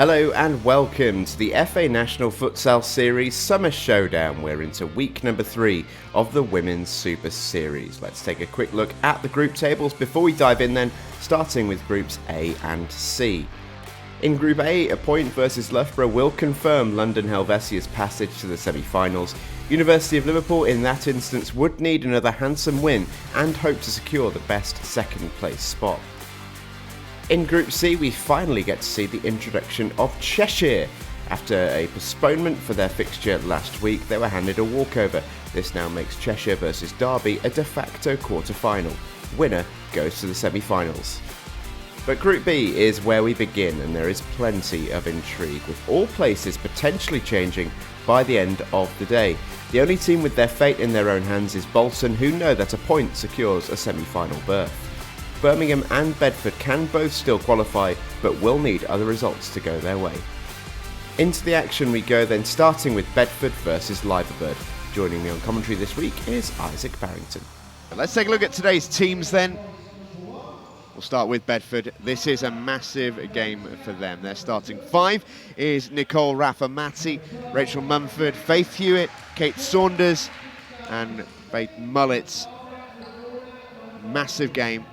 Hello and welcome to the FA National Futsal Series Summer Showdown. We're into week number 3 of the Women's Super Series. Let's take a quick look at the group tables before we dive in then, starting with groups A and C. In Group A, a point versus Loughborough will confirm London Helvetia's passage to the semi-finals. University of Liverpool in that instance would need another handsome win and hope to secure the best second place spot. In Group C, we finally get to see the introduction of Cheshire. After a postponement for their fixture last week, they were handed a walkover. This now makes Cheshire versus Derby a de facto quarter-final. Winner goes to the semi-finals. But Group B is where we begin, and there is plenty of intrigue, with all places potentially changing by the end of the day. The only team with their fate in their own hands is Bolton, who know that a point secures a semi-final berth. Birmingham and Bedford can both still qualify, but will need other results to go their way. Into the action we go then, starting with Bedford versus Liverpool. Joining me on commentary this week is Isaac Barrington. Let's take a look at today's teams then. We'll start with Bedford. This is a massive game for them. Their starting 5 is Nicole Raffamati, Rachel Mumford, Faith Hewitt, Kate Saunders and Faith Mullets. Massive game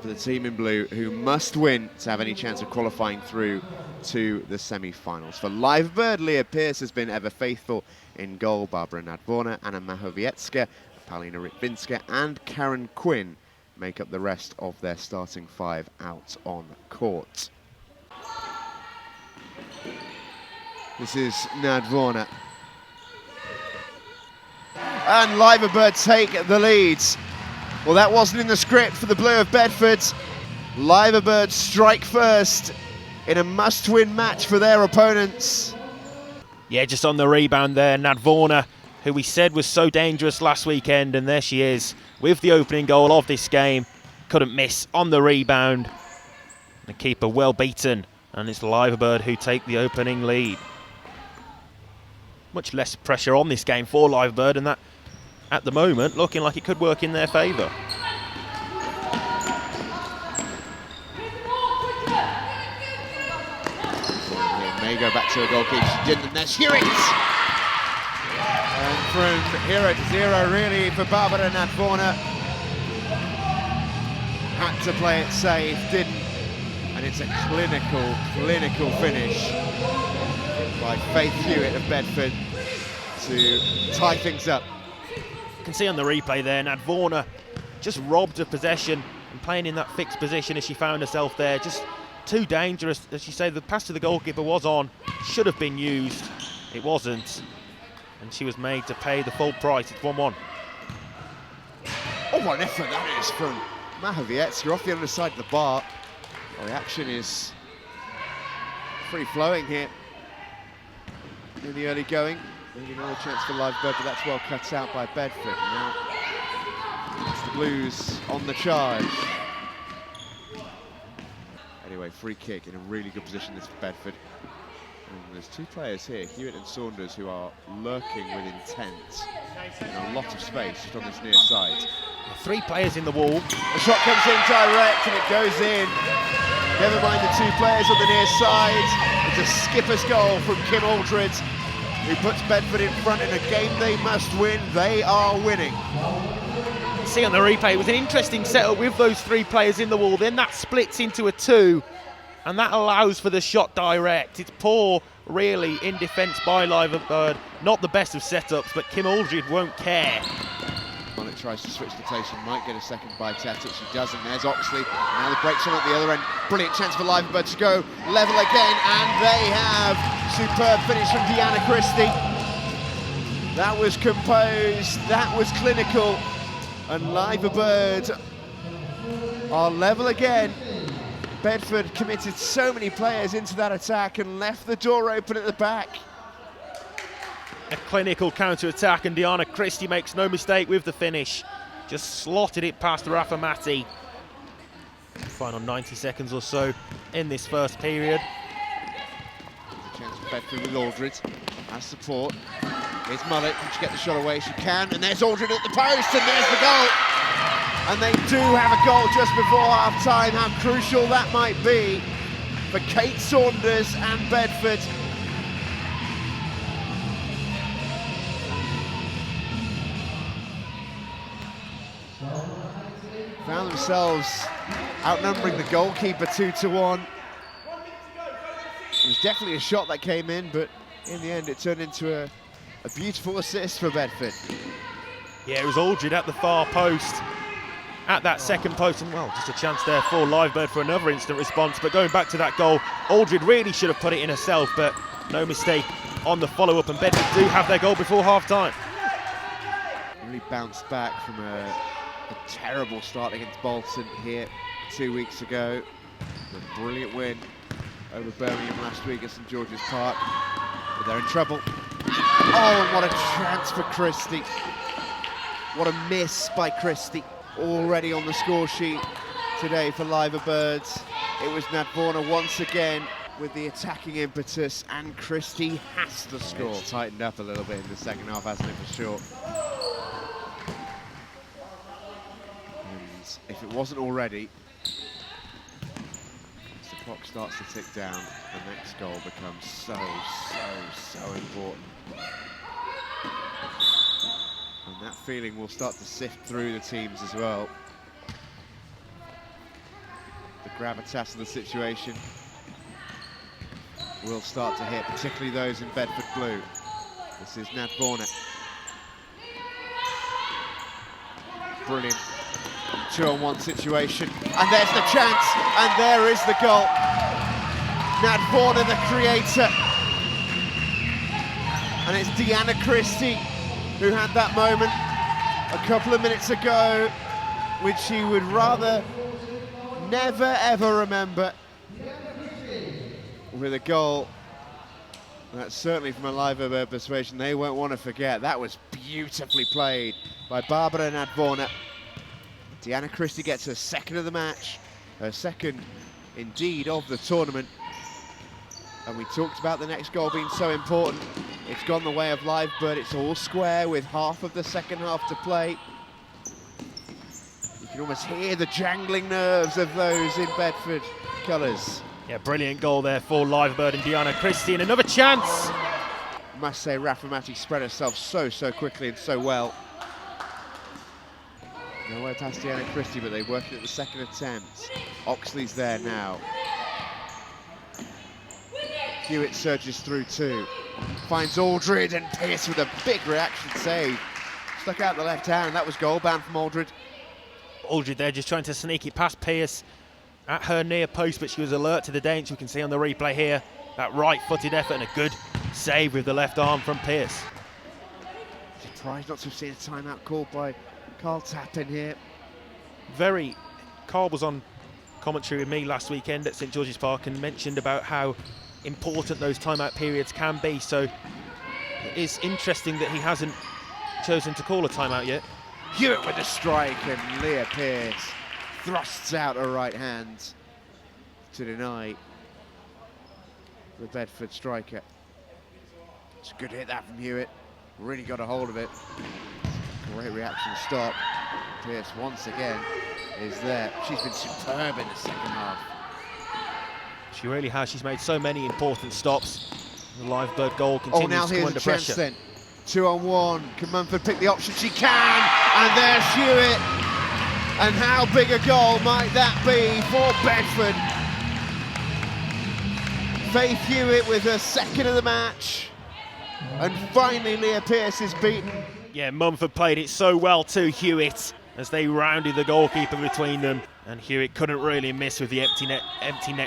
for the team in blue, who must win to have any chance of qualifying through to the semi-finals. For Livebird, Leah Pearce has been ever faithful in goal. Barbara Nadvorna, Anna Mahowiecka, Paulina Rytwinska and Karen Quinn make up the rest of their starting 5 out on court. This is Nadvorna. And Livebird take the leads. Well, that wasn't in the script for the blue of Bedford. Livebird strike first in a must-win match for their opponents. Yeah, just on the rebound there, Nadvorna, who we said was so dangerous last weekend, and there she is with the opening goal of this game. Couldn't miss on the rebound. The keeper well beaten, and it's Livebird who take the opening lead. Much less pressure on this game for Livebird, and that at the moment looking like it could work in their favour. May go back to a goalkeeper, she didn't, and there's Hewitt! And from 0-0 really for Barbara Nadvorna. Had to play it safe, didn't, and it's a clinical finish by Faith Hewitt of Bedford to tie things up. You can see on the replay there, Nadvorna just robbed of possession and playing in that fixed position as she found herself there. Just too dangerous. As you say, the pass to the goalkeeper was on, should have been used. It wasn't, and she was made to pay the full price. It's 1-1. Oh, what an effort that is from Mahowiecka off the other side of the bar. Well, the action is free-flowing here in the early going. Maybe another chance for Livebird, but that's well cut out by Bedford. Now it's the Blues on the charge. Anyway, free kick in a really good position, this for Bedford. And there's 2 players here, Hewitt and Saunders, who are lurking with intent in a lot of space just on this near side. 3 players in the wall. The shot comes in direct and it goes in. Never mind the 2 players on the near side. It's a skipper's goal from Kim Aldred, who puts Bedford in front in a game they must win. They are winning. See on the replay, it was an interesting setup with those 3 players in the wall. Then that splits into a 2, and that allows for the shot direct. It's poor, really, in defence by Livebird. Not the best of setups, but Kim Aldred won't care. Well, it tries to switch the taste and might get a second bite at it. She doesn't. There's Oxley. Now the breaks on at the other end. Brilliant chance for Livebird to go level again, and they have superb finish from Deanna Christie. That was composed, that was clinical, and Livebird are level again. Bedford committed so many players into that attack and left the door open at the back. A clinical counter-attack, and Deanna Christie makes no mistake with the finish. Just slotted it past Raffamati. Final 90 seconds or so in this first period. There's a chance for Bedford with Aldred as support. Here's Mullet, can she get the shot away? She can, and there's Aldred at the post, and there's the goal! And they do have a goal just before half-time. How crucial that might be for Kate Saunders and Bedford. Found themselves outnumbering the goalkeeper 2-1. It was definitely a shot that came in, but in the end it turned into a beautiful assist for Bedford. Yeah, it was Aldred at the far post, at that second post, and well, just a chance there for Livebird for another instant response. But going back to that goal, Aldred really should have put it in herself, but no mistake on the follow-up, and Bedford do have their goal before half-time. Really bounced back from a terrible start against Bolton here 2 weeks ago. A brilliant win over Birmingham last week at St George's Park, but they're in trouble. Oh, and what a chance for Christie. What a miss by Christie. Already on the score sheet today for Liverbirds. It was Nat Warner once again with the attacking impetus, and Christie has to score. It's tightened up a little bit in the second half, hasn't it, for sure. And if it wasn't already, as the clock starts to tick down, the next goal becomes so important. And that feeling will start to sift through the teams as well. The gravitas of the situation will start to hit, particularly those in Bedford blue. This is Nat Warner. Brilliant 2-on-1 situation. And there's the chance, and there is the goal. Nat Warner, the creator. And it's Deanna Christie who had that moment a couple of minutes ago, which she would rather never ever remember, with a goal that's certainly from a Liverbird persuasion they won't want to forget. That was beautifully played by Barbara Nadvorna. Deanna Christie gets her second of the match, her second indeed of the tournament. And we talked about the next goal being so important. It's gone the way of Livebird. It's all square with half of the second half to play. You can almost hear the jangling nerves of those in Bedford colours. Yeah, brilliant goal there for Livebird and Deanna Christie, and another chance. I must say, Rafamati spread herself so quickly and so well. No way past Deanna Christie, but they worked at the second attempt. Oxley's there now. Hewitt surges through too. Finds Aldred, and Pearce with a big reaction save. Stuck out the left hand, that was goal bound from Aldred. Aldred there just trying to sneak it past Pearce at her near post, but she was alert to the danger. We can see on the replay here that right-footed effort and a good save with the left arm from Pearce. Surprised not to have seen a timeout called by Carl Tappin here. Carl was on commentary with me last weekend at St George's Park and mentioned about how important those timeout periods can be, so it is interesting that he hasn't chosen to call a timeout yet. Hewitt with a strike, and Leah Pearce thrusts out her right hand to deny the Bedford striker. It's a good hit that from Hewitt, really got a hold of it. Great reaction stop. Pearce once again is there. She's been superb in the second half. She really has. She's made so many important stops. The Livebird goal continues to come under pressure. Then. 2-on-1. Can Mumford pick the option? She can! And there's Hewitt. And how big a goal might that be for Bedford? Faith Hewitt with her second of the match. And finally Leah Pearce is beaten. Yeah, Mumford played it so well to Hewitt as they rounded the goalkeeper between them. And Hewitt couldn't really miss with the empty net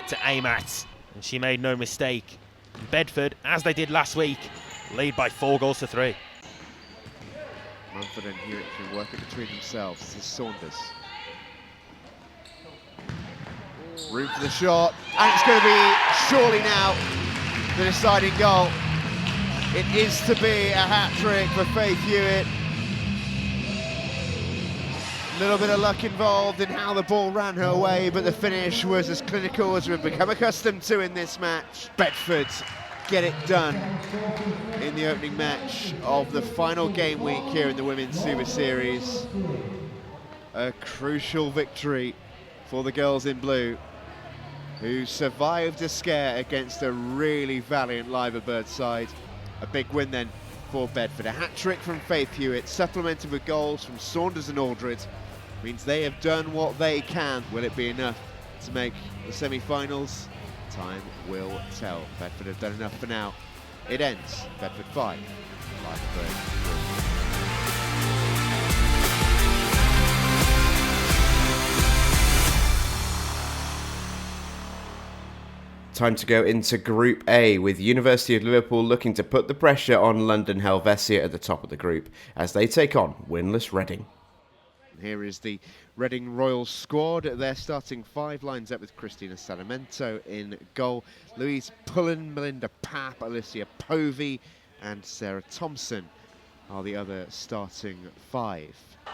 to aim at. And she made no mistake. Bedford, as they did last week, lead by 4-3. Mumford and Hewitt can work it between themselves. This is Saunders. Room for the shot, and it's going to be surely now the deciding goal. It is to be a hat-trick for Faith Hewitt. A little bit of luck involved in how the ball ran her way, but the finish was as clinical as we've become accustomed to in this match. Bedford get it done in the opening match of the final game week here in the Women's Super Series. A crucial victory for the girls in blue. who survived a scare against a really valiant Liverpool side. A big win then for Bedford. A hat-trick from Faith Hewitt, supplemented with goals from Saunders and Aldred, means they have done what they can. Will it be enough to make the semi-finals? Time will tell. Bedford have done enough for now. It ends Bedford 5, Liverpool 3. Time to go into Group A, with University of Liverpool looking to put the pressure on London Helvetia at the top of the group as they take on winless Reading. Here is the Reading Royals squad. Their starting five lines up with Christina Salamento in goal, Louise Pullen, Melinda Papp, Alicia Povey and Sarah Thompson are the other starting five.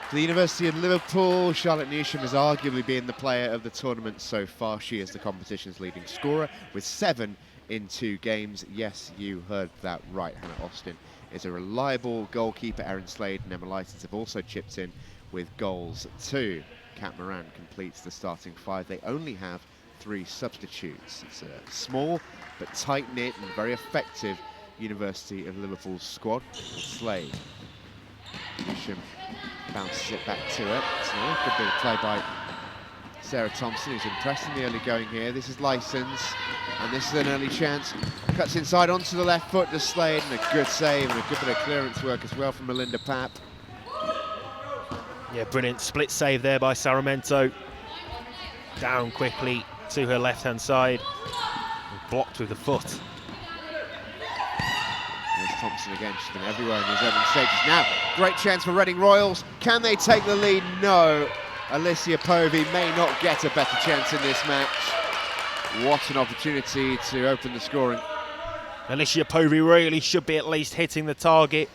For the University of Liverpool, Charlotte Newsham has arguably been the player of the tournament so far. She is the competition's leading scorer with 7 in 2 games. Yes, you heard that right. Hannah Austin is a reliable goalkeeper. Erin Slade and Emma Licence have also chipped in with goals too. Kat Moran completes the starting 5. They only have 3 substitutes. It's a small but tight-knit and very effective University of Liverpool squad. Slade. Newsham bounces it back to her. So a good bit of play by Sarah Thompson, who's impressed in the early going here. This is Licence, and this is an early chance. Cuts inside onto the left foot to Slade, and a good save and a good bit of clearance work as well from Melinda Papp. Yeah, brilliant split save there by Saramento. Down quickly to her left-hand side, blocked with the foot. There's Thompson again. She's been everywhere in these opening stages. Now, great chance for Reading Royals. Can they take the lead? No. Alicia Povey may not get a better chance in this match. What an opportunity to open the scoring. Alicia Povey really should be at least hitting the target.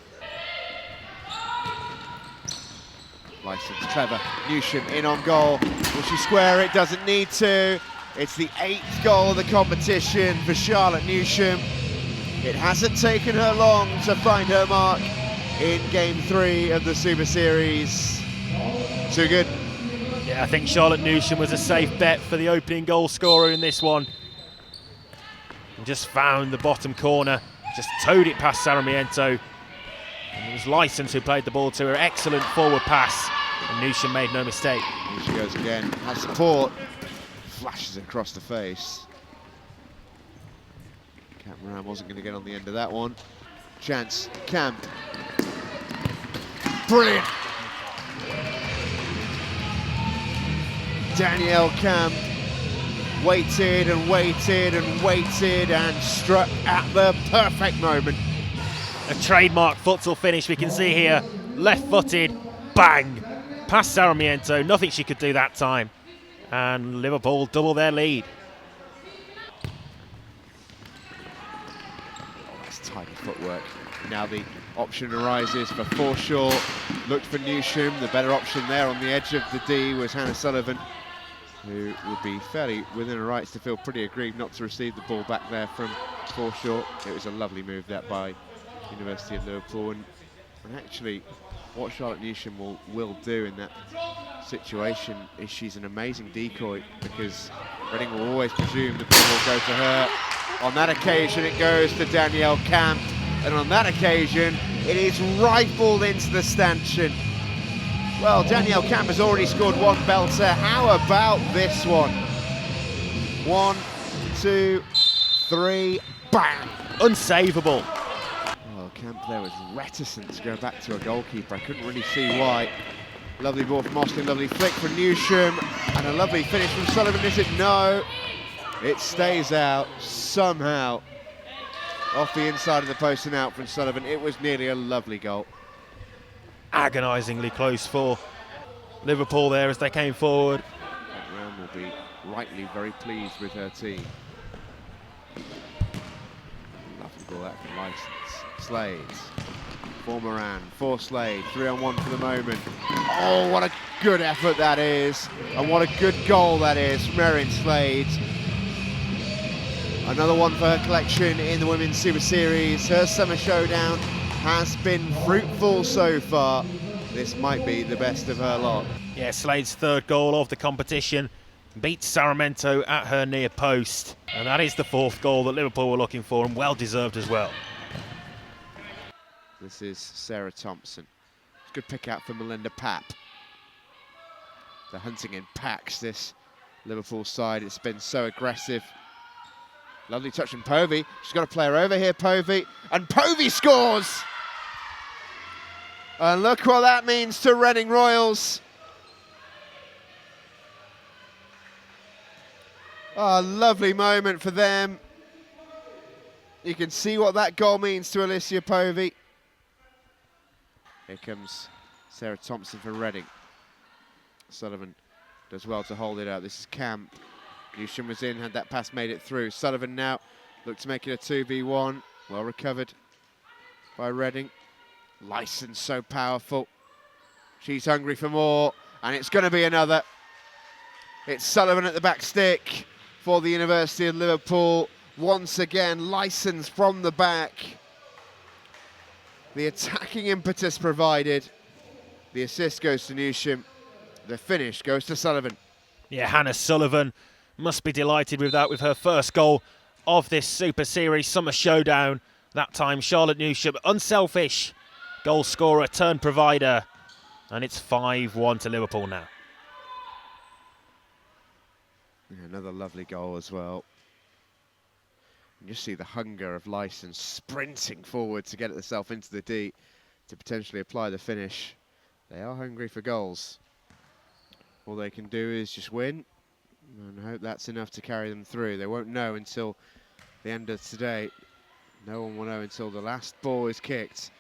Licence, clever. Newsham in on goal. Will she square it? Doesn't need to. It's the 8th goal of the competition for Charlotte Newsham. It hasn't taken her long to find her mark in Game 3 of the Super Series. Too good. Yeah, I think Charlotte Newsham was a safe bet for the opening goal scorer in this one. And just found the bottom corner, just towed it past Sarmiento. And it was Licence who played the ball to her. Excellent forward pass, and Newsham made no mistake. Here she goes again, has support, flashes across the face. Kat Moran wasn't going to get on the end of that one. Chance, Camp. Brilliant! Danielle Camp waited and waited and waited and struck at the perfect moment. A trademark futsal finish we can see here. Left-footed, bang! Past Sarmiento, nothing she could do that time. And Liverpool double their lead. Tidy footwork. Now the option arises for Forshaw. Looked for Newsham. The better option there on the edge of the D was Hannah Sullivan, who would be fairly within her rights to feel pretty aggrieved not to receive the ball back there from Forshaw. It was a lovely move that by University of Liverpool, and actually what Charlotte Newsham will do in that situation is she's an amazing decoy, because Reading will always presume the ball will go to her. On that occasion it goes to Danielle Camp, and on that occasion it is rifled into the stanchion. Well, Danielle Camp has already scored 1 belter. How about this one? 1, 2, 3, bang! Unsavable. Oh, Camp there was reticent to go back to a goalkeeper. I couldn't really see why. Lovely ball from Austin, lovely flick from Newsham, and a lovely finish from Sullivan. Is it? No. It stays out somehow. Off the inside of the post and out from Sullivan. It was nearly a lovely goal. Agonisingly close for Liverpool there as they came forward. Ram will be rightly very pleased with her team. Lovely ball out from Licence. Slade. For Moran, for Slade. 3-on-1 for the moment. Oh, what a good effort that is. And what a good goal that is from Erin Slade. Another one for her collection in the Women's Super Series. Her summer showdown has been fruitful so far. This might be the best of her lot. Yeah, Slade's 3rd goal of the competition. Beats Saramento at her near post. And that is the 4th goal that Liverpool were looking for, and well deserved as well. This is Sarah Thompson. Good pick out for Melinda Papp. They're hunting in packs, this Liverpool side. It's been so aggressive. Lovely touch from Povey. She's got a player over here, Povey. And Povey scores! And look what that means to Reading Royals. Oh, lovely moment for them. You can see what that goal means to Alicia Povey. Here comes Sarah Thompson for Reading. Sullivan does well to hold it out. This is Camp. Newsham was in, had that pass made it through. Sullivan now looked to make it a 2v1. Well recovered by Reading. License so powerful. She's hungry for more, and it's going to be another. It's Sullivan at the back stick for the University of Liverpool. Once again, License from the back. The attacking impetus provided. The assist goes to Newsham. The finish goes to Sullivan. Yeah, Hannah Sullivan must be delighted with that, with her first goal of this Super Series Summer Showdown. That time, Charlotte Newsham, unselfish goal scorer, turn provider. And it's 5-1 to Liverpool now. Yeah, another lovely goal as well. You just see the hunger of License sprinting forward to get herself into the D to potentially apply the finish. They are hungry for goals. All they can do is just win and hope that's enough to carry them through. They won't know until the end of today. No one will know until the last ball is kicked.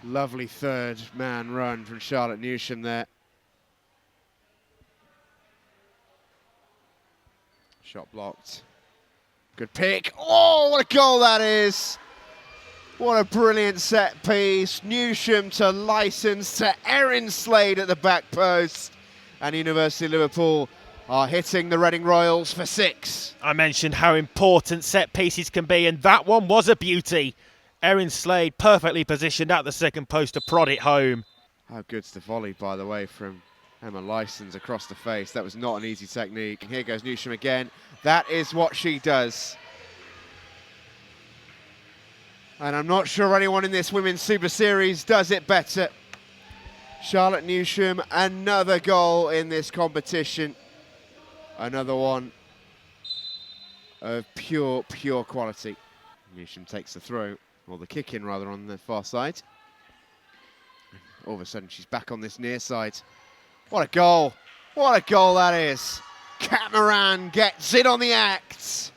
Lovely third man run from Charlotte Newsham there. Shot blocked. Good pick. Oh, what a goal that is. What a brilliant set piece. Newsham to License to Erin Slade at the back post. And University of Liverpool are hitting the Reading Royals for 6. I mentioned how important set pieces can be, and that one was a beauty. Erin Slade perfectly positioned at the second post to prod it home. How good's the volley, by the way, from Emma License across the face. That was not an easy technique. And here goes Newsham again. That is what she does. And I'm not sure anyone in this Women's Super Series does it better. Charlotte Newsham, another goal in this competition. Another one of pure quality. Newsham takes the throw, or the kick in rather, on the far side. All of a sudden she's back on this near side. What a goal. What a goal that is. Kat Moran gets in on the act.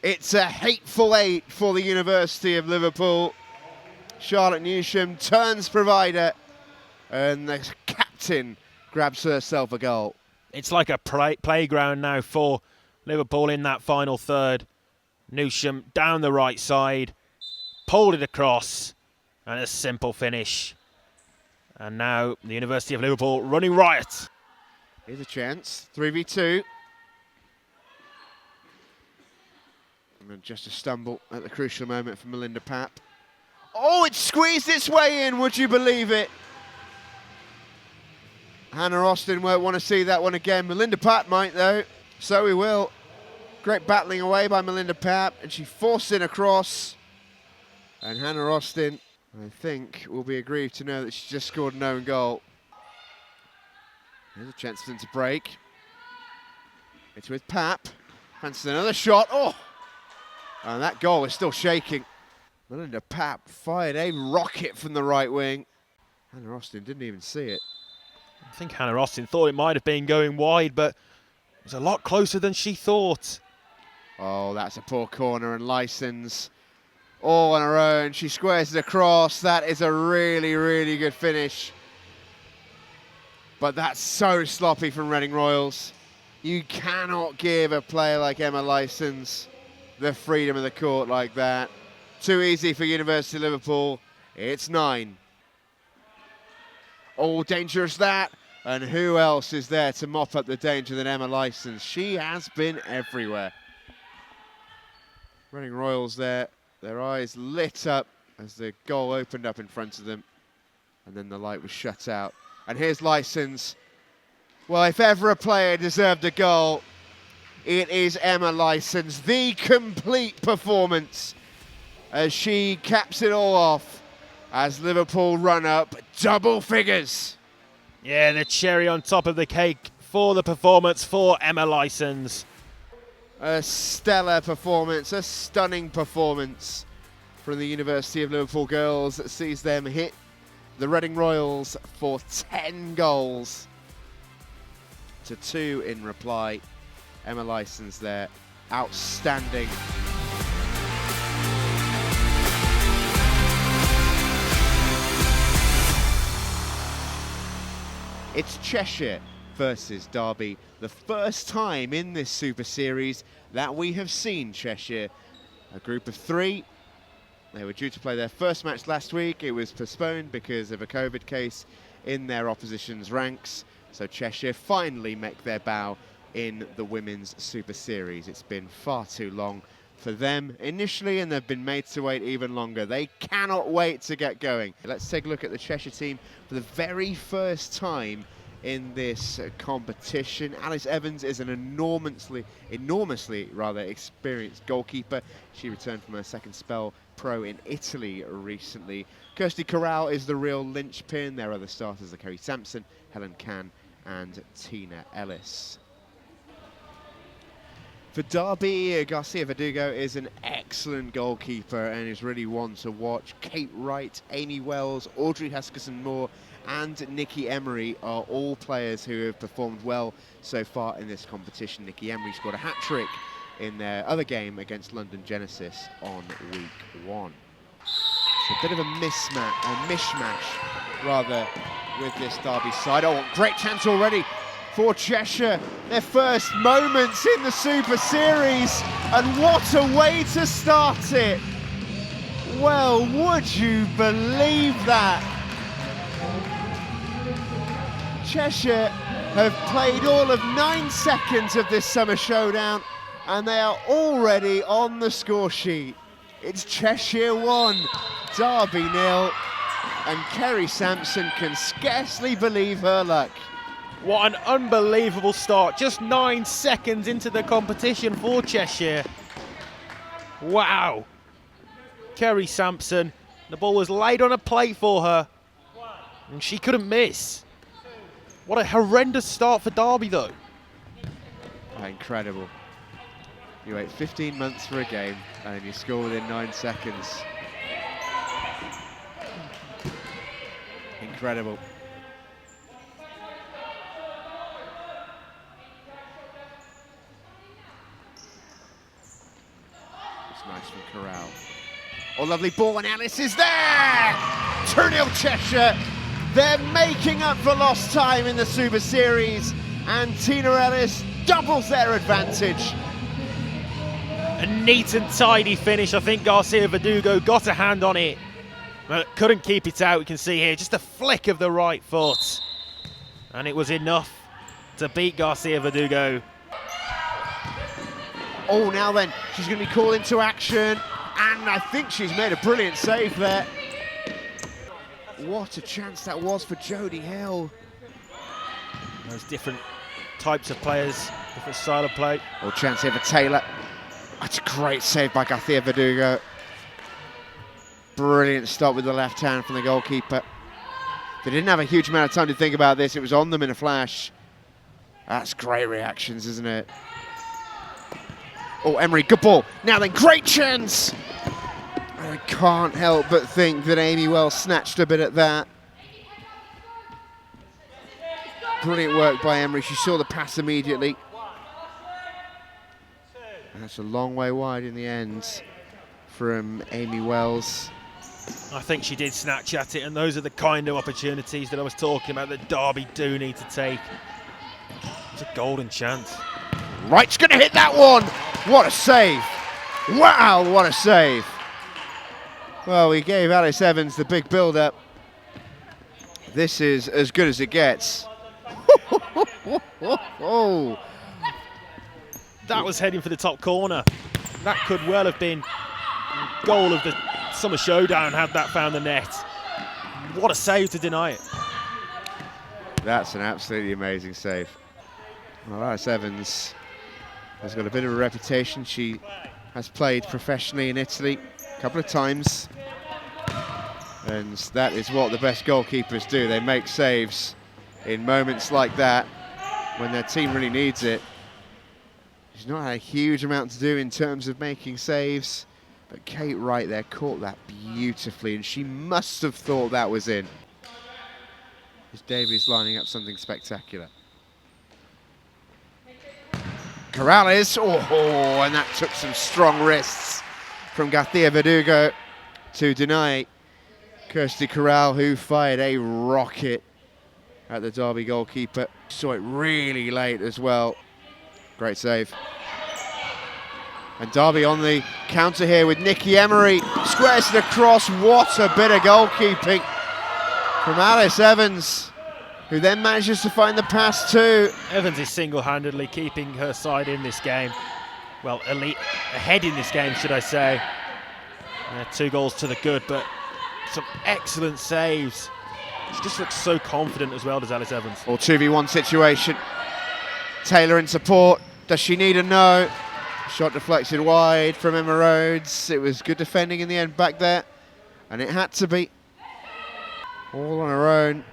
It's a hateful 8 for the University of Liverpool. Charlotte Newsham turns provider, and the captain grabs herself a goal. It's like a playground now for Liverpool in that final third. Newsham down the right side, pulled it across, and a simple finish. And now the University of Liverpool running riot. Here's a chance, 3v2. And just a stumble at the crucial moment for Melinda Papp. Oh, it squeezed its way in, would you believe it? Hannah Austin won't want to see that one again. Melinda Papp might, though, so we will. Great battling away by Melinda Papp, and she forced it across. And Hannah Austin, I think, will be aggrieved to know that she just scored an own goal. There's a chance for them to break. It's with Papp. Fancies another shot. Oh! And that goal is still shaking. Melinda Papp fired a rocket from the right wing. Hannah Austin didn't even see it. I think Hannah Austin thought it might have been going wide, but it was a lot closer than she thought. Oh, that's a poor corner, and License all on her own. She squares it across. That is a really good finish. But that's so sloppy from Reading Royals. You cannot give a player like Emma License the freedom of the court like that. Too easy for University of Liverpool. It's 9. Oh, dangerous that. And who else is there to mop up the danger than Emma License? She has been everywhere. Reading Royals there, their eyes lit up as the goal opened up in front of them. And then the light was shut out. And here's License. Well, if ever a player deserved a goal, it is Emma Lysons. The complete performance as she caps it all off as Liverpool run up double figures. Yeah, the cherry on top of the cake for the performance for Emma Lysons. A stellar performance, a stunning performance from the University of Liverpool girls that sees them hit the Reading Royals for 10 goals to 2 in reply. Emma Lysons there, outstanding. It's Cheshire versus Derby, the first time in this Super Series that we have seen Cheshire. A group of 3. They were due to play their first match last week. It was postponed because of a COVID case in their opposition's ranks. So Cheshire finally make their bow in the Women's Super Series. It's been far too long for them initially, and they've been made to wait even longer. They cannot wait to get going. Let's take a look at the Cheshire team for the very first time in this competition. Alice Evans is an enormously experienced goalkeeper. She returned from her second spell pro in Italy recently. Kirsty Corral is the real linchpin. Their other starters are Kerry Sampson, Helen Cann and Tina Ellis. For Derby, Garcia Verdugo is an excellent goalkeeper and is really one to watch. Kate Wright, Amy Wells, Audrey Huskisson-Moore and Nikki Emery are all players who have performed well so far in this competition. Nikki Emery scored a hat-trick in their other game against London Genesis on week 1. It's a bit of a mishmash rather with this Derby side. Oh, great chance already for Cheshire, their first moments in the Super Series, and what a way to start it. Well, would you believe that? Cheshire have played all of 9 seconds of this summer showdown, and they are already on the score sheet. It's Cheshire 1, Derby 0, and Kerry Sampson can scarcely believe her luck. What an unbelievable start. Just 9 seconds into the competition for Cheshire. Wow. Kerry Sampson, the ball was laid on a plate for her, and she couldn't miss. What a horrendous start for Derby, though. Incredible. You wait 15 months for a game, and you score within 9 seconds. Incredible. Nice from Corral. Oh, lovely ball, and Alice is there! 2-0 Cheshire. They're making up for lost time in the Super Series, and Tina Ellis doubles their advantage. A neat and tidy finish. I think Garcia Verdugo got a hand on it, but couldn't keep it out. We can see here just a flick of the right foot, and it was enough to beat Garcia Verdugo. Oh, now then, she's going to be called into action, and I think she's made a brilliant save there. What a chance that was for Jodie Hill. There's different types of players, different style of play. Oh, chance here for Taylor. That's a great save by Garcia Verdugo. Brilliant stop with the left hand from the goalkeeper. They didn't have a huge amount of time to think about this. It was on them in a flash. That's great reactions, isn't it? Oh, Emery, good ball. Now then, great chance. I can't help but think that Amy Wells snatched a bit at that. Brilliant work by Emery. She saw the pass immediately. And that's a long way wide in the end from Amy Wells. I think she did snatch at it, and those are the kind of opportunities that I was talking about that Derby do need to take. It's a golden chance. Wright's going to hit that one. What a save. Wow, what a save. Well, we gave Alice Evans the big build-up. This is as good as it gets. That was heading for the top corner. That could well have been goal of the summer showdown had that found the net. What a save to deny it. That's an absolutely amazing save. Well, Alice Evans has got a bit of a reputation. She has played professionally in Italy a couple of times. And that is what the best goalkeepers do. They make saves in moments like that when their team really needs it. She's not had a huge amount to do in terms of making saves, but Kate Wright there caught that beautifully, and she must have thought that was in. Is Davies lining up something spectacular? Corrales, oh, and that took some strong wrists from Garcia Verdugo to deny Kirsty Corral, who fired a rocket at the Derby goalkeeper. Saw it really late as well. Great save. And Derby on the counter here with Nikki Emery. Squares it across. What a bit of goalkeeping from Alice Evans, who then manages to find the pass too. Evans is single-handedly keeping her side in this game. Well, ahead in this game, should I say. 2 goals to the good, but some excellent saves. She just looks so confident as well, does Alice Evans. Or 2v1 situation. Taylor in support. Does she need a no? Shot deflected wide from Emma Rhodes. It was good defending in the end back there, and it had to be. All on her own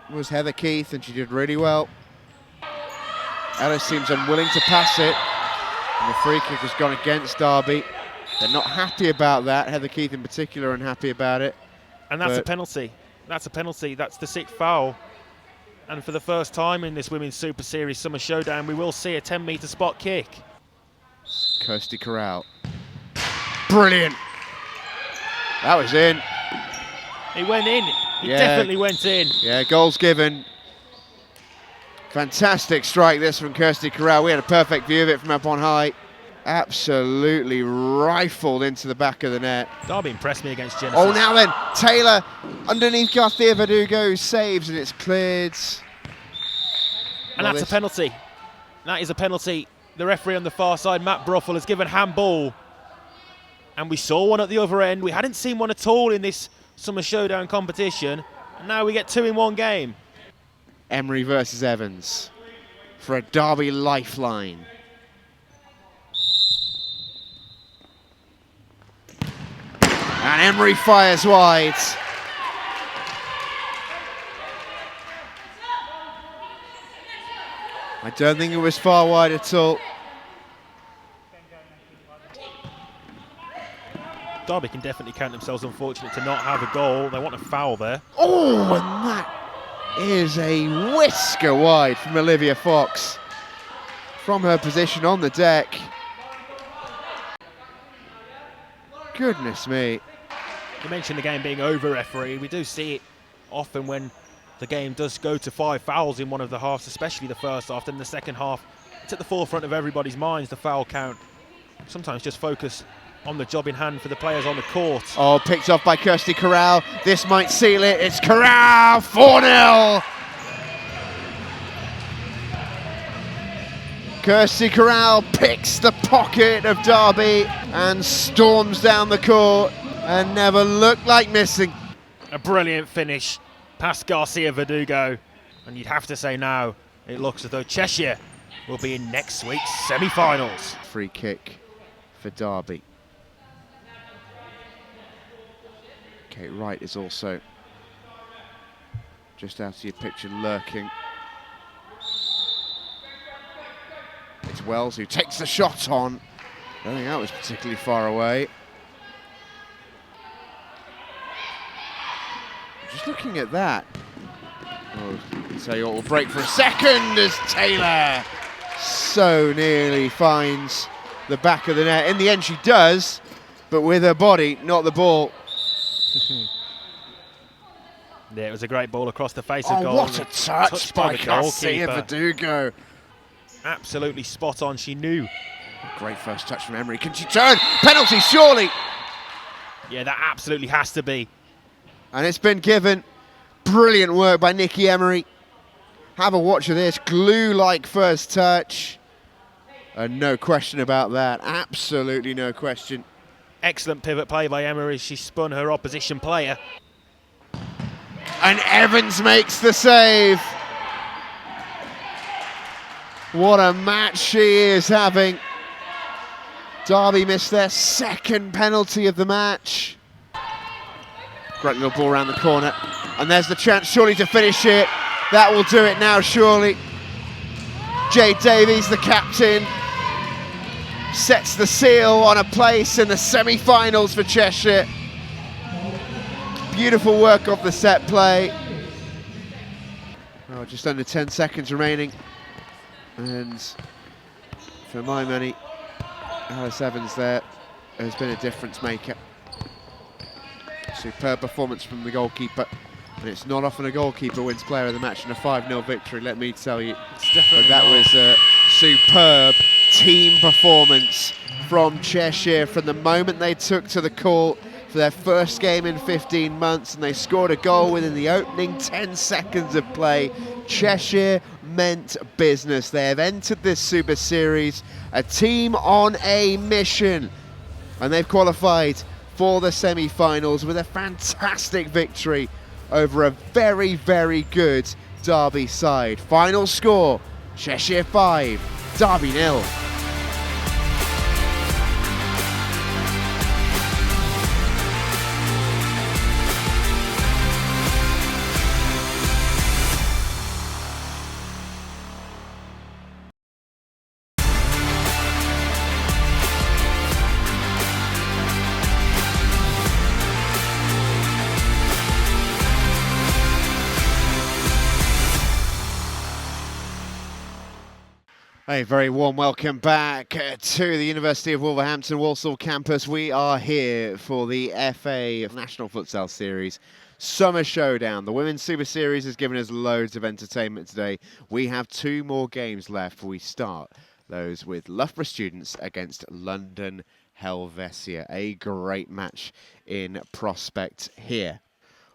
was Heather Keith, and she did really well. Ellis seems unwilling to pass it, and the free kick has gone against Derby. They're not happy about that. Heather Keith in particular unhappy about it. And that's a penalty. That's a penalty. That's the 6th foul. And for the first time in this Women's Super Series Summer Showdown, we will see a 10-metre spot kick. Kirsty Corral. Brilliant. That was in. It went in. It definitely went in. Yeah, goals given. Fantastic strike this from Kirsty Corral. We had a perfect view of it from up on high. Absolutely rifled into the back of the net. Derby impressed me against Genesis. Oh, now then, Taylor underneath Garcia Verdugo saves, and it's cleared. And that's a penalty. That is a penalty. The referee on the far side, Matt Bruffel, has given handball. And we saw one at the other end. We hadn't seen one at all in this Summer Showdown competition. And now we get 2 in 1 game. Emery versus Evans for a Derby lifeline. And Emery fires wide. I don't think it was far wide at all. Derby can definitely count themselves unfortunate to not have a goal. They want a foul there. Oh, and that is a whisker wide from Olivia Fox from her position on the deck. Goodness me. You mentioned the game being over, referee. We do see it often when the game does go to 5 fouls in one of the halves, especially the first half. Then the second half, it's at the forefront of everybody's minds, the foul count. Sometimes just focus on the job in hand for the players on the court. Oh, picked off by Kirsty Corral. This might seal it. It's Corral, 4-0. Kirsty Corral picks the pocket of Derby and storms down the court and never looked like missing. A brilliant finish past Garcia Verdugo. And you'd have to say now, it looks as though Cheshire will be in next week's semi-finals. Free kick for Derby. Kate Wright is also just out of your picture lurking. It's Wells who takes the shot on. I don't think that was particularly far away. Just looking at that. Oh, tell you what, we'll break for a second as Taylor so nearly finds the back of the net. In the end she does, but with her body, not the ball. Yeah, it was a great ball across the face of goal. What a touch by Garcia Verdugo. Absolutely spot on, she knew. Great first touch from Emery. Can she turn? Penalty, surely. Yeah, that absolutely has to be. And it's been given. Brilliant work by Nikki Emery. Have a watch of this. Glue-like first touch. And no question about that. Absolutely no question. Excellent pivot play by Emery. She spun her opposition player. And Evans makes the save. What a match she is having. Derby missed their second penalty of the match. Great little ball around the corner. And there's the chance surely to finish it. That will do it now, surely. Jade Davies, the captain, sets the seal on a place in the semi-finals for Cheshire. Beautiful work of the set play. Oh, just under 10 seconds remaining. And for my money, Alice Evans there has been a difference maker. Superb performance from the goalkeeper. And it's not often a goalkeeper wins player of the match in a 5-0 victory, let me tell you. But that was a superb team performance from Cheshire from the moment they took to the court for their first game in 15 months, and they scored a goal within the opening 10 seconds of play. Cheshire meant business. They have entered this Super Series, a team on a mission, and they've qualified for the semi-finals with a fantastic victory over a very, very good Derby side. Final score, Cheshire 5, Derby 0. A very warm welcome back to the University of Wolverhampton Walsall campus. We are here for the FA National Futsal Series Summer Showdown. The Women's Super Series has given us loads of entertainment today. We have 2 more games left. We start those with Loughborough Students against London Helvetia. A great match in prospect here.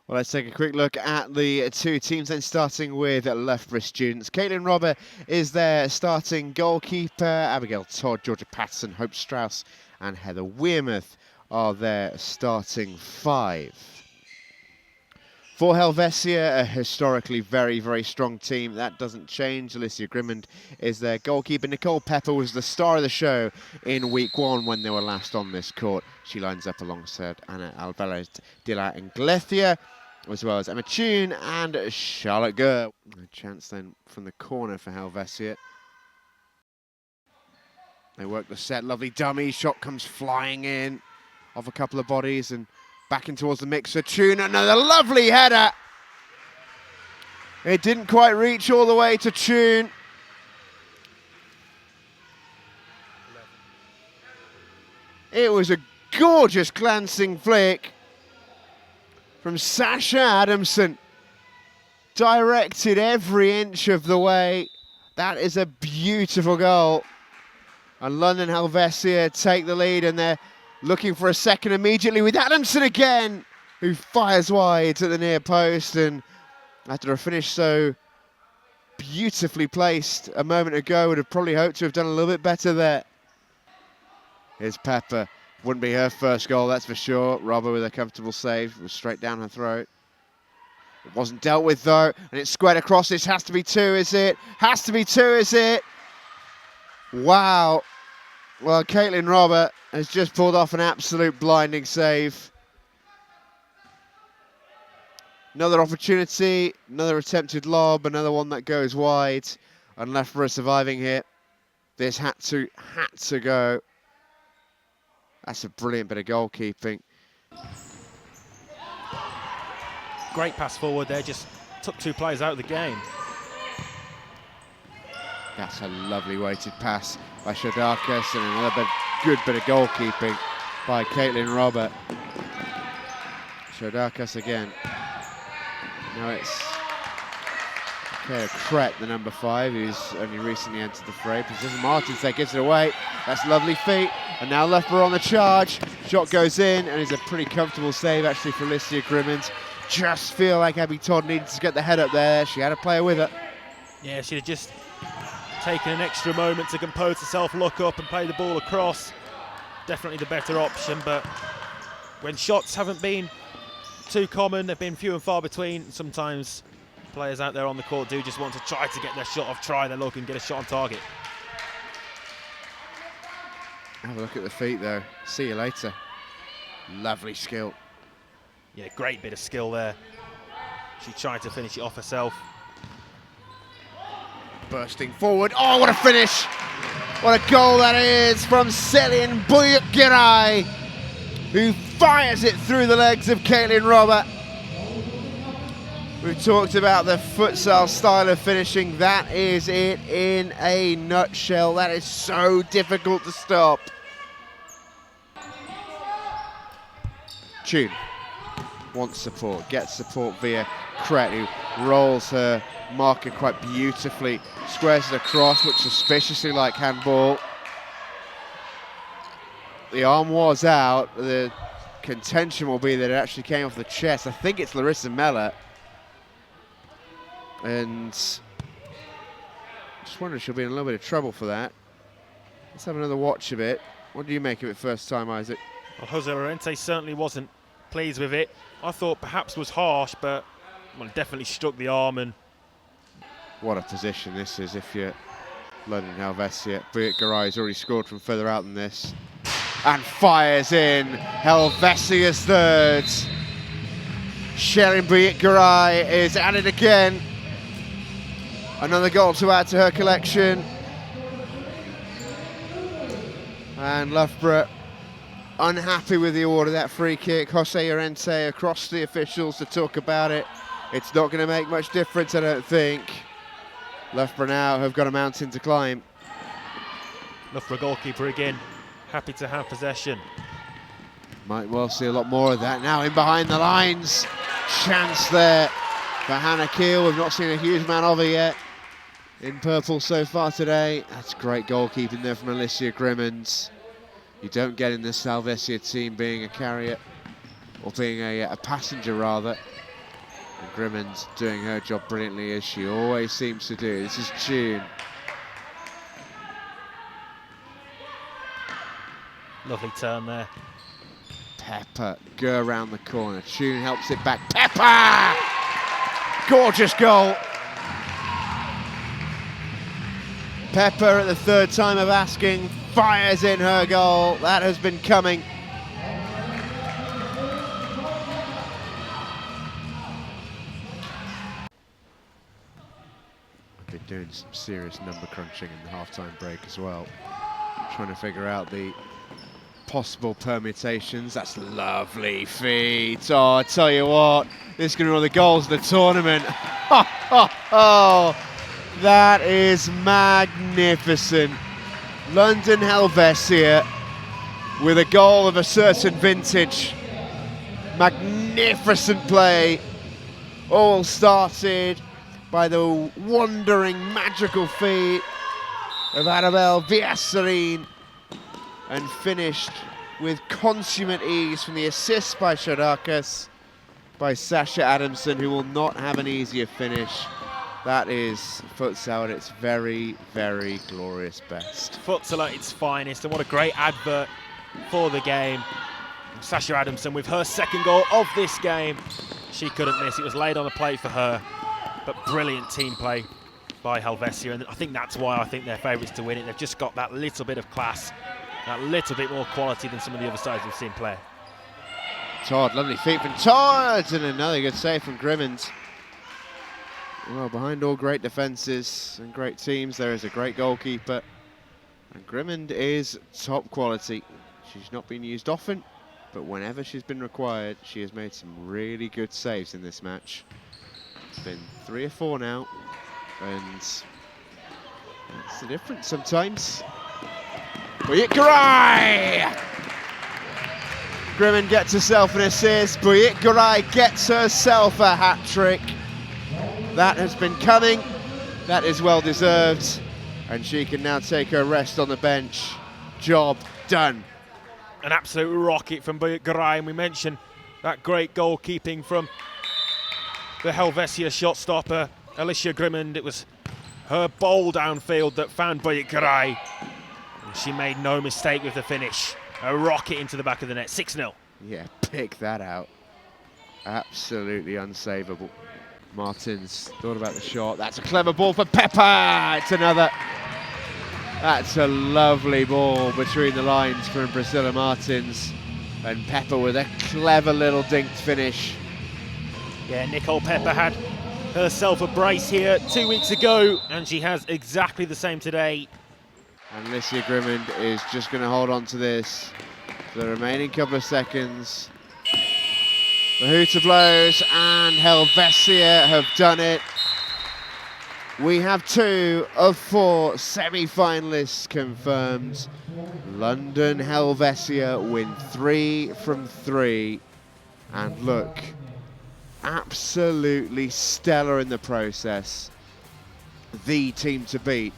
Well, let's take a quick look at the 2 teams then, starting with Loughborough Students. Caitlin Robber is their starting goalkeeper. Abigail Todd, Georgia Patterson, Hope Strauss and Heather Wearmouth are their starting 5. For Helvetia, a historically very, very strong team. That doesn't change. Alicia Grimmond is their goalkeeper. Nicole Pepper was the star of the show in week 1 when they were last on this court. She lines up alongside Anna Alvarez de la Iglesia, as well as Emma Tune and Charlotte Gurr. A chance then from the corner for Helvetia. They work the set, lovely dummy, shot comes flying in off a couple of bodies and back in towards the mixer. Tune, another lovely header. It didn't quite reach all the way to Tune. It was a gorgeous glancing flick from Sasha Adamson. Directed every inch of the way. That is a beautiful goal. And London Helvetia take the lead, and they're looking for a second immediately with Adamson again, who fires wide to the near post. And after a finish so beautifully placed a moment ago, would have probably hoped to have done a little bit better there. Here's Pepper. Wouldn't be her first goal, that's for sure. Robber with a comfortable save, was straight down her throat. It wasn't dealt with though, and it's squared across. This has to be 2, is it? Has to be 2, is it? Wow. Well, Caitlin Robber has just pulled off an absolute blinding save. Another opportunity, another attempted lob, another one that goes wide, and Loughborough surviving here. This had to go. That's a brilliant bit of goalkeeping. Great pass forward there, just took 2 players out of the game. That's a lovely weighted pass by Shodakas, and another good bit of goalkeeping by Caitlin Robert. Shodakas again. Now it's Kaya Kret, the number 5, who's only recently entered the fray. Precision Martins there, gives it away. That's lovely feet. And now Loughborough on the charge. Shot goes in, and it's a pretty comfortable save actually for Alicia Grimmond. Just feel like Abby Todd needed to get the head up there. She had a player with her. Yeah, she'd have just taken an extra moment to compose herself, look up and play the ball across. Definitely the better option, but when shots haven't been too common, they've been few and far between, sometimes Players out there on the court do just want to try to get their shot off, try their luck and get a shot on target. Have a look at the feet though. See you later. Lovely skill. Yeah, great bit of skill there. She tried to finish it off herself. Bursting forward. Oh, what a finish! What a goal that is from Selin Buyukgirai, who fires it through the legs of Caitlin Robert. We've talked about the futsal style of finishing. That is it in a nutshell. That is so difficult to stop. Tune wants support, gets support via Kret, who rolls her marker quite beautifully, squares it across, looks suspiciously like handball. The arm was out. The contention will be that it actually came off the chest. I think it's Larissa Mellor. And just wonder if she'll be in a little bit of trouble for that. Let's have another watch of it. What do you make of it first time, Isaac? Well, Jose Lorente certainly wasn't pleased with it. I thought perhaps was harsh, but well, it definitely struck the arm. And what a position this is if you're London Helvetia. Buyukgarai's already scored from further out than this. And fires in Helvetia's third. Sherin Buyukgarai is at it again. Another goal to add to her collection. And Loughborough unhappy with the award of that free kick. Jose Llorente across the officials to talk about it. It's not going to make much difference, I don't think. Loughborough now have got a mountain to climb. Loughborough goalkeeper again, happy to have possession. Might well see a lot more of that now in behind the lines. Chance there for Hannah Keel. We've not seen a huge amount of her yet in purple so far today. That's great goalkeeping there from Alicia Grimmond. You don't get in this Helvetia team being a carrier, or being a passenger rather. And Grimmond doing her job brilliantly, as she always seems to do. This is Tune. Lovely turn there. Pepper, go around the corner. Tune helps it back. Pepper! Gorgeous goal. Pepper at the third time of asking, fires in her goal. That has been coming. I've been doing some serious number crunching in the half-time break as well. Trying to figure out the possible permutations. That's lovely feet. Oh, I tell you what, this is going to be one of the goals of the tournament. Oh, that is magnificent. London Helvetia with a goal of a certain vintage. Magnificent play. All started by the wandering, magical feet of Annabelle Viasarine and finished with consummate ease from the assist by Sharakas, by Sasha Adamson, who will not have an easier finish. That is futsal at its very, very glorious best. Futsal at its finest, and what a great advert for the game. Sasha Adamson with her second goal of this game. She couldn't miss, it was laid on a plate for her, but brilliant team play by Helvetia, and I think that's why I think they're favourites to win it. They've just got that little bit of class, that little bit more quality than some of the other sides we've seen play. Todd, lovely feet from Todd, and another good save from Grimmond. Well, behind all great defences and great teams, there is a great goalkeeper. And Grimmond is top quality. She's not been used often, but whenever she's been required, she has made some really good saves in this match. It's been 3 or 4 now, and that's the difference sometimes. Buyukgarai! Grimmond gets herself an assist. Buyukgarai gets herself a hat-trick. That has been coming. That is well deserved. And she can now take her rest on the bench. Job done. An absolute rocket from Buyukgarai, and we mentioned that great goalkeeping from the Helvetia shot stopper, Alicia Grimmond. It was her bowl downfield that found Buyukgarai. And she made no mistake with the finish. A rocket into the back of the net, 6-0. Yeah, pick that out. Absolutely unsavable. Martins thought about the shot. That's a clever ball for Pepper. It's another. That's a lovely ball between the lines from Priscilla Martins. And Pepper with a clever little dinked finish. Yeah, Nicole Pepper had herself a brace here 2 weeks ago, and she has exactly the same today. And Alicia Grimmond is just going to hold on to this for the remaining couple of seconds. The hooter blows, and Helvetia have done it. We have 2 of 4 semi-finalists confirmed. London Helvetia win 3 from 3. And look, absolutely stellar in the process. The team to beat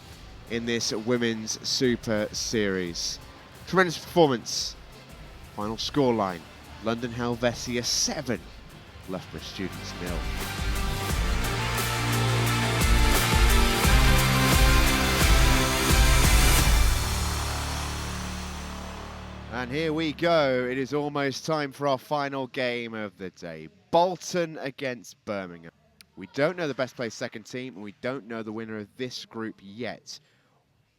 in this Women's Super Series. Tremendous performance. Final scoreline, London Helvetia 7, Loughborough Students 0. And here we go. It is almost time for our final game of the day. Bolton against Birmingham. We don't know the best placed second team, and we don't know the winner of this group yet.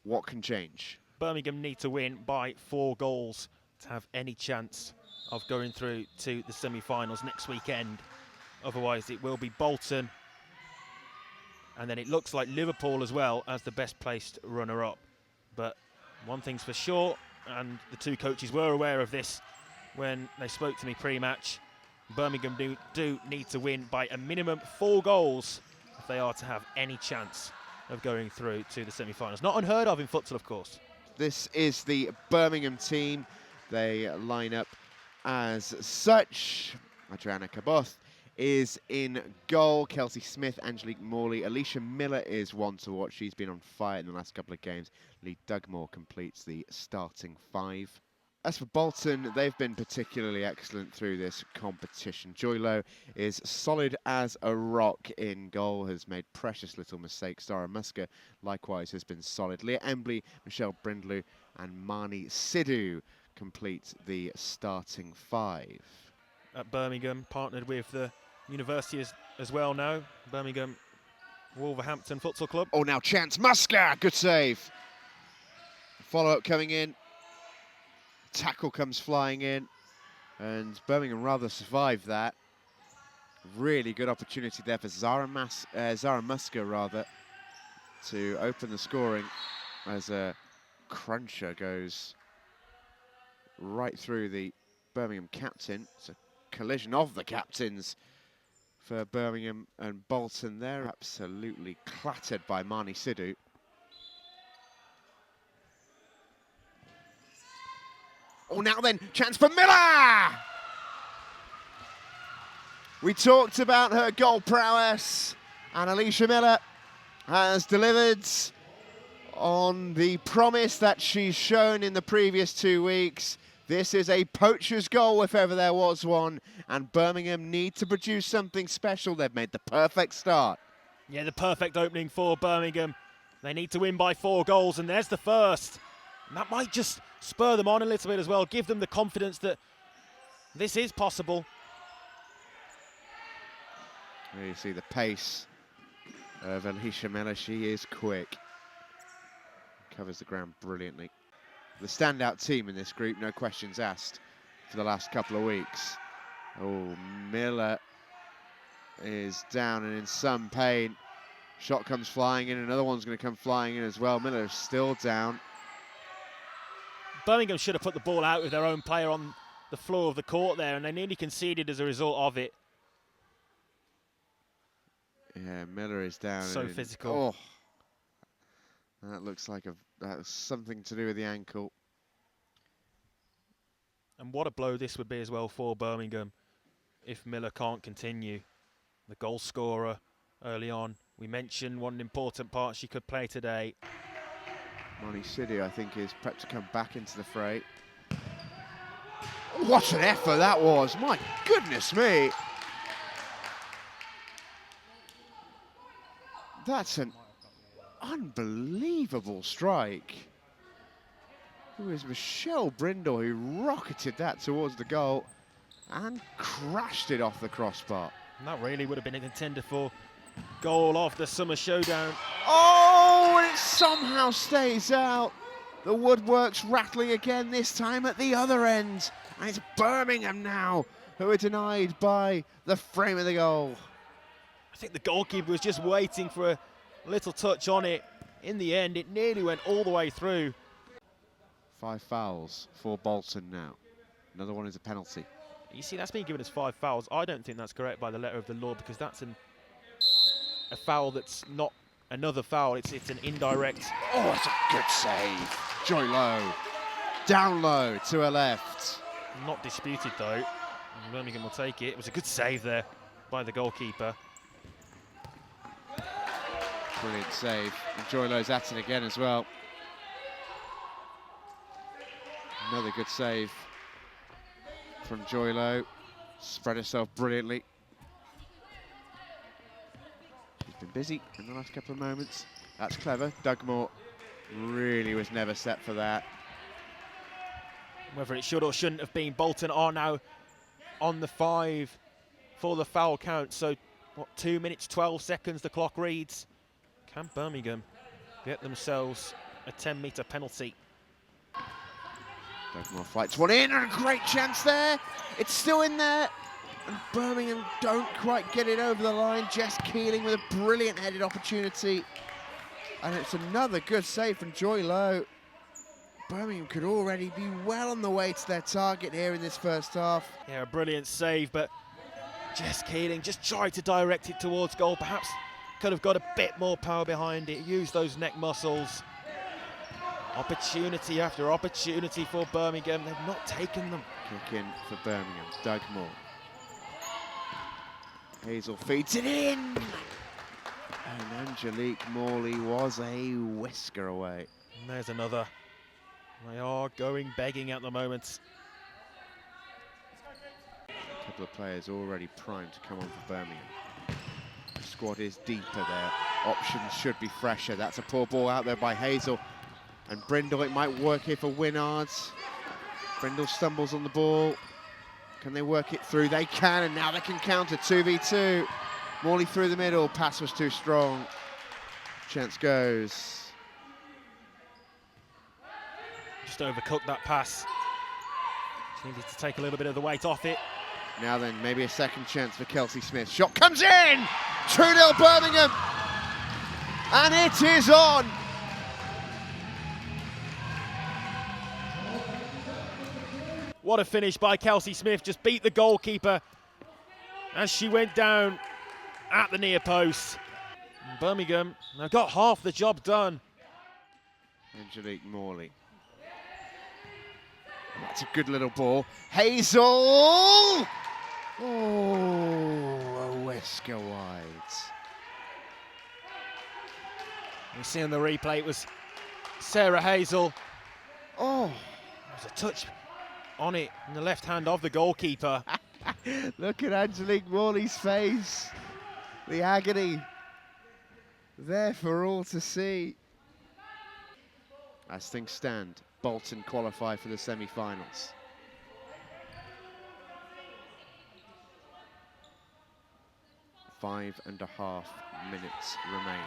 What can change? Birmingham need to win by 4 goals to have any chance of going through to the semi-finals next weekend. Otherwise, it will be Bolton. And then it looks like Liverpool as well as the best placed runner-up. But one thing's for sure, and the 2 coaches were aware of this when they spoke to me pre-match, Birmingham do need to win by a minimum 4 goals if they are to have any chance of going through to the semi-finals. Not unheard of in futsal, of course. This is the Birmingham team. They line up as such. Adriana Caboth is in goal. Kelsey Smith, Angelique Morley. Alicia Miller is one to watch. She's been on fire in the last couple of games. Lee Dugmore completes the starting 5. As for Bolton, they've been particularly excellent through this competition. Joy Lowe is solid as a rock in goal, has made precious little mistakes. Zara Musker likewise has been solid. Leah Embley, Michelle Brindley and Marnie Sidhu complete the starting 5. At Birmingham, partnered with the university as well now. Birmingham Wolverhampton Futsal Club. Oh, now chance. Musker, good save. Follow-up coming in. Tackle comes flying in, and Birmingham rather survived that. Really good opportunity there for Zara Musker to open the scoring as a cruncher goes right through the Birmingham captain. It's a collision of the captains for Birmingham and Bolton there. Absolutely clattered by Marnie Sidhu. Oh, now then, chance for Miller! We talked about her goal prowess, and Alicia Miller has delivered on the promise that she's shown in the previous 2 weeks. This is a poacher's goal if ever there was one, and Birmingham need to produce something special. They've made the perfect start. Yeah, the perfect opening for Birmingham. They need to win by 4 goals, and there's the first. And that might just spur them on a little bit as well, give them the confidence that this is possible. There you see the pace of Alicia Miller. She is quick. Covers the ground brilliantly. The standout team in this group, no questions asked, for the last couple of weeks. Oh, Miller is down and in some pain. Shot comes flying in, another one's going to come flying in as well. Miller is still down. Birmingham should have put the ball out with their own player on the floor of the court there, and they nearly conceded as a result of it. Yeah, Miller is down. So physical. Oh, that looks like that's something to do with the ankle. And what a blow this would be as well for Birmingham if Miller can't continue. The goal scorer early on. We mentioned one important part she could play today. Marnie Sidhu, I think, is prepped to come back into the fray. What an effort that was! My goodness me! That's an unbelievable strike. It was Michelle Brindle who rocketed that towards the goal and crashed it off the crossbar. And that really would have been a contender for goal of the summer showdown. Oh, and it somehow stays out. The woodwork's rattling again, this time at the other end. And it's Birmingham now who are denied by the frame of the goal. I think the goalkeeper was just waiting for a little touch on it. In the end, it nearly went all the way through. 5 fouls for Bolton now. Another one is a penalty. You see, that's been given as 5 fouls. I don't think that's correct by the letter of the law, because that's a foul that's not another foul. It's an indirect. Oh, that's a good save. Joy Low. Down low to her left. Not disputed, though. Birmingham will take it. It was a good save there by the goalkeeper. Brilliant save. And Joy Low's at it again as well. Another good save from Joy Low. Spread herself brilliantly. She's been busy in the last couple of moments. That's clever. Dugmore really was never set for that. Whether it should or shouldn't have been, Bolton are now on the 5 for the foul count. So, what, 2 minutes, 12 seconds the clock reads. Can Birmingham get themselves a 10-metre penalty? Dugmore fights one in, and a great chance there. It's still in there, and Birmingham don't quite get it over the line. Jess Keeling with a brilliant headed opportunity. And it's another good save from Joy Low. Birmingham could already be well on the way to their target here in this first half. Yeah, a brilliant save, but Jess Keeling just tried to direct it towards goal. Perhaps could have got a bit more power behind it, use those neck muscles. Opportunity after opportunity for Birmingham. They've not taken them. Kick in for Birmingham. Dugmore. Hazel feeds it in. And Angelique Morley was a whisker away. And there's another. They are going begging at the moment. A couple of players already primed to come on for Birmingham. The squad is deeper there. Options should be fresher. That's a poor ball out there by Hazel. And Brindle, it might work here for Wynnards. Brindle stumbles on the ball. Can they work it through? They can, and now they can counter 2v2. Morley through the middle, pass was too strong. Chance goes. Just overcooked that pass. Just needed to take a little bit of the weight off it. Now then, maybe a second chance for Kelsey Smith. Shot comes in! 2-0 Birmingham! And it is on! What a finish by Kelsey Smith. Just beat the goalkeeper as she went down at the near post. And Birmingham now got half the job done. Angelique Morley. That's a good little ball. Hazel! Oh, a whisker wide. We see on the replay it was Sarah Hazel. Oh, There was a touch on it in the left hand of the goalkeeper. look at Angelique Morley's face. The agony. There for all to see. As things stand, Bolton qualify for the semi-finals. Five and a half minutes remain.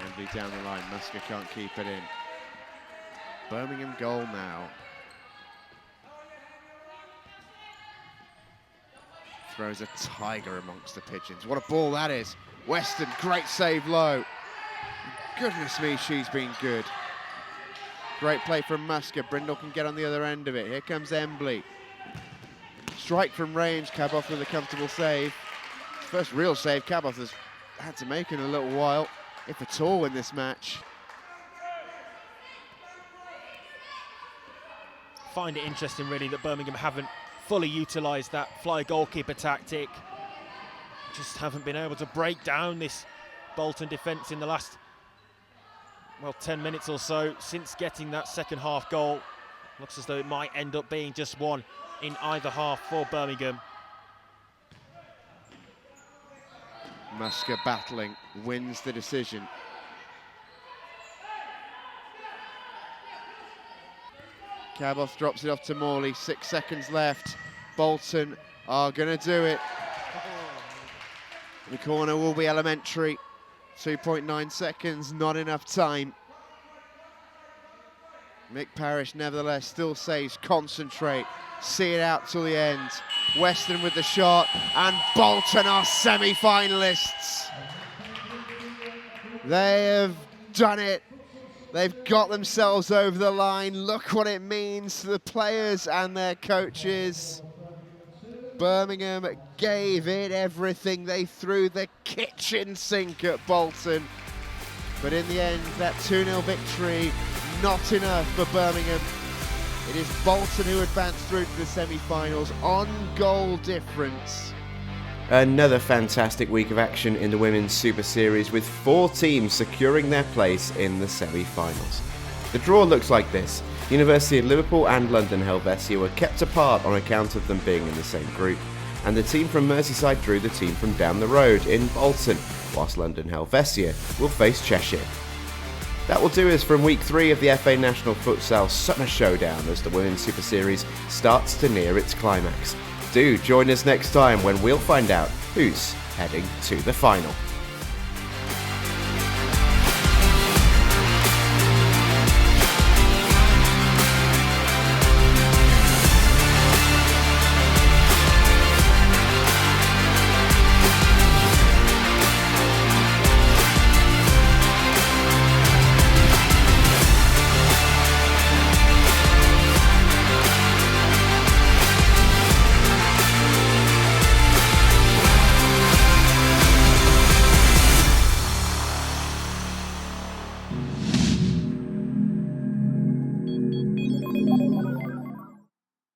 Embley down the line, Musker can't keep it in. Birmingham goal now. Throws a tiger amongst the pigeons. What a ball that is. Weston, great save low. Goodness me, she's been good. Great play from Musker. Brindle can get on the other end of it. Here comes Embley. Strike from range. Caboth with a comfortable save. First real save Caboth has had to make in a little while, if at all, in this match. Find it interesting, really, that Birmingham haven't fully utilised that fly goalkeeper tactic. Just haven't been able to break down this Bolton defence in the last, well, 10 minutes or so since getting that second half goal. Looks as though it might end up being just one in either half for Birmingham. Musker battling, wins the decision. Caboth drops it off to Morley, 6 seconds left. Bolton are going to do it. The corner will be Elementary. 2.9 seconds, not enough time. Mick Parrish, nevertheless, still says concentrate, see it out till the end. Weston with the shot, and Bolton are semi-finalists. They have done it. They've got themselves over the line. Look what it means to the players and their coaches. Birmingham gave it everything. They threw the kitchen sink at Bolton. But in the end, that 2-0 victory, not enough for Birmingham. It is Bolton who advanced through to the semi-finals on goal difference. Another fantastic week of action in the Women's Super Series, with 4 teams securing their place in the semi-finals. The draw looks like this. University of Liverpool and London Helvetia were kept apart on account of them being in the same group, and the team from Merseyside drew the team from down the road in Bolton, whilst London Helvetia will face Cheshire. That will do us from week 3 of the FA National Futsal Summer Showdown as the Women's Super Series starts to near its climax. Do join us next time when we'll find out who's heading to the final.